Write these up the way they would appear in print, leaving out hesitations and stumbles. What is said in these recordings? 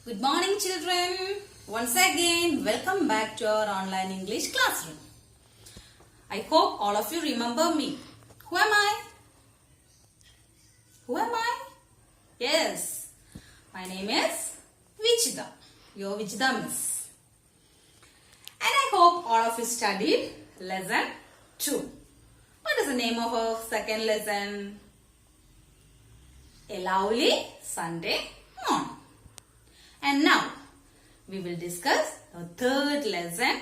Good morning, children. Once again, welcome back to our online English classroom. I hope all of you remember me. Who am I? Who am I? Yes, my name is Vichita, your Vichita Miss. And I hope all of you studied lesson 2. What is the name of our second lesson? A lovely Sunday morning. And now, we will discuss the third lesson.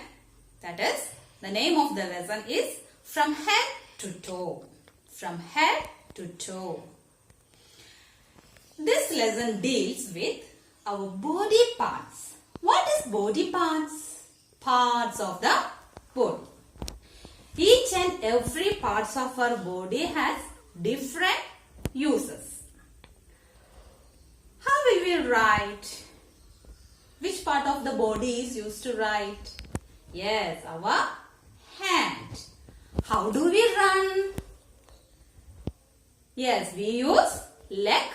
That is, the name of the lesson is From Head to Toe. From Head to Toe. This lesson deals with our body parts. What is body parts? Parts of the body. Each and every parts of our body has different uses. How will we write? Which part of the body is used to write? Yes, our hand. How do we run? Yes, we use legs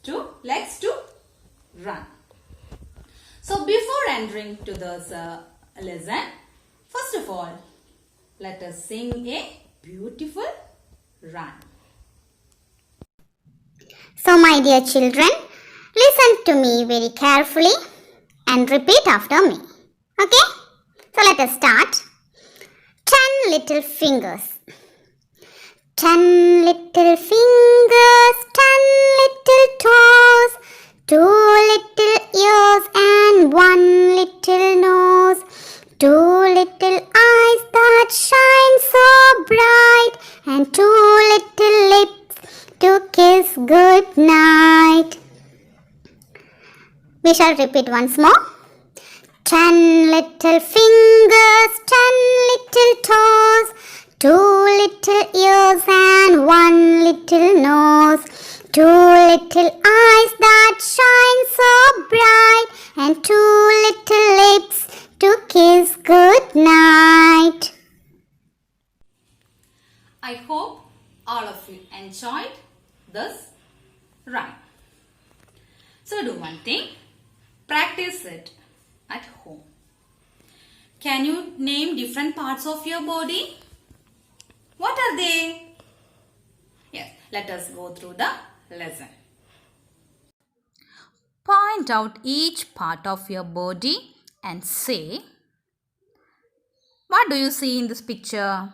to run. So before entering to this lesson, first of all, let us sing a beautiful run. So my dear children, listen to me very carefully and repeat after me. Okay? So let us start. 10 little fingers. 10 little fingers, 10 little toes, 2 little ears and 1 little nose, 2 little eyes that shine so bright, and 2 little lips to kiss good night. We shall repeat once more. 10 little fingers, 10 little toes, 2 little ears and 1 little nose, 2 little eyes that shine so bright, and 2 little lips to kiss good night. I hope all of you enjoyed this rhyme. So do one thing. Practice it at home. Can you name different parts of your body? What are they? Yes, let us go through the lesson. Point out each part of your body and say, what do you see in this picture?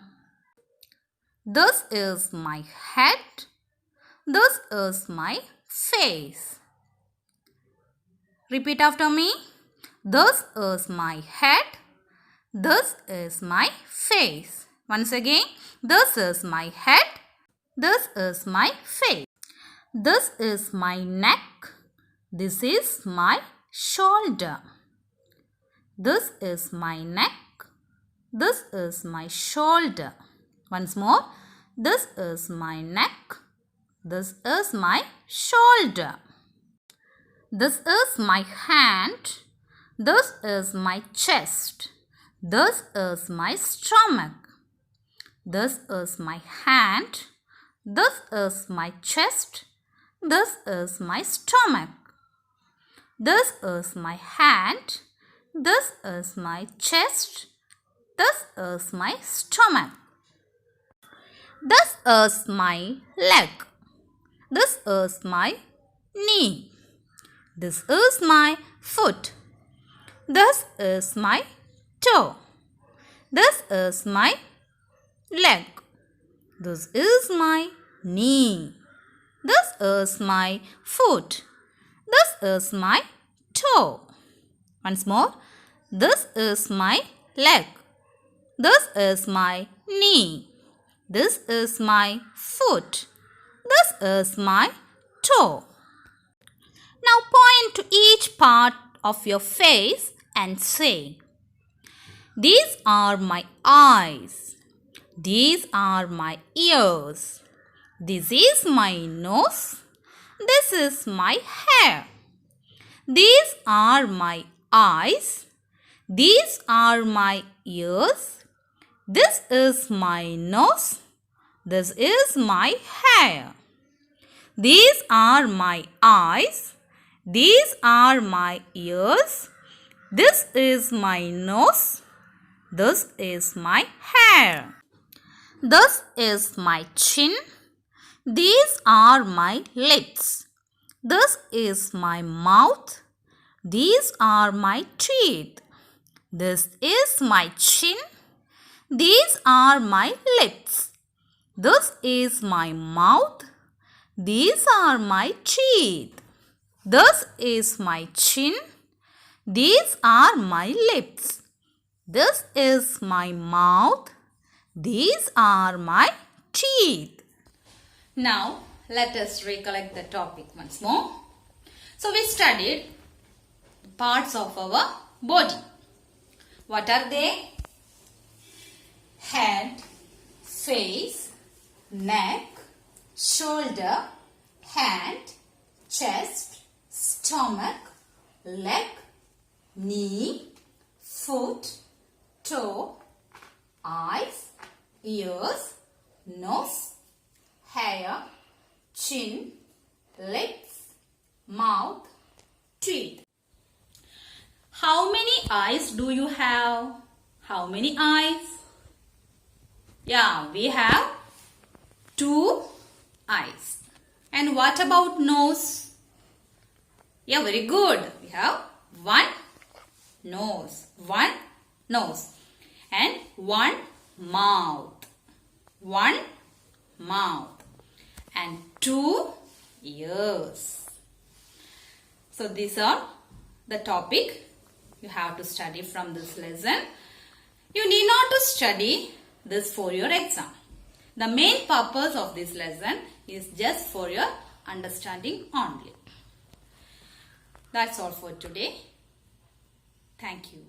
This is my head. This is my face. Repeat after me. This is my head. This is my face. Once again. This is my head. This is my face. This is my neck. This is my shoulder. This is my neck. This is my shoulder. Once more. This is my neck. This is my shoulder. This is my hand. This is my chest. This is my stomach. This is my hand. This is my chest. This is my stomach. This is my hand. This is my chest. This is my stomach. This is my leg. This is my knee. This is my foot. This is my toe. This is my leg. This is my knee. This is my foot. This is my toe. Once more. This is my leg. This is my knee. This is my foot. This is my toe. Now point to each part of your face and say, these are my eyes. These are my ears. This is my nose. This is my hair. These are my eyes. These are my ears. This is my nose. This is my hair. These are my eyes. These are my ears. This is my nose. This is my hair. This is my chin. These are my lips. This is my mouth. These are my teeth. This is my chin. These are my lips. This is my mouth. These are my teeth. This is my chin. These are my lips. This is my mouth. These are my teeth. Now, let us recollect the topic once more. So, we studied parts of our body. What are they? Head, face, neck, shoulder, hand, chest, stomach, leg, knee, foot, toe, eyes, ears, nose, hair, chin, lips, mouth, teeth. How many eyes do you have? How many eyes? Yeah, we have 2 eyes. And what about nose? Yeah, very good. We have 1 nose. 1 nose. And 1 mouth. 1 mouth. And 2 ears. So these are the topic you have to study from this lesson. You need not to study this for your exam. The main purpose of this lesson is just for your understanding only. That's all for today. Thank you.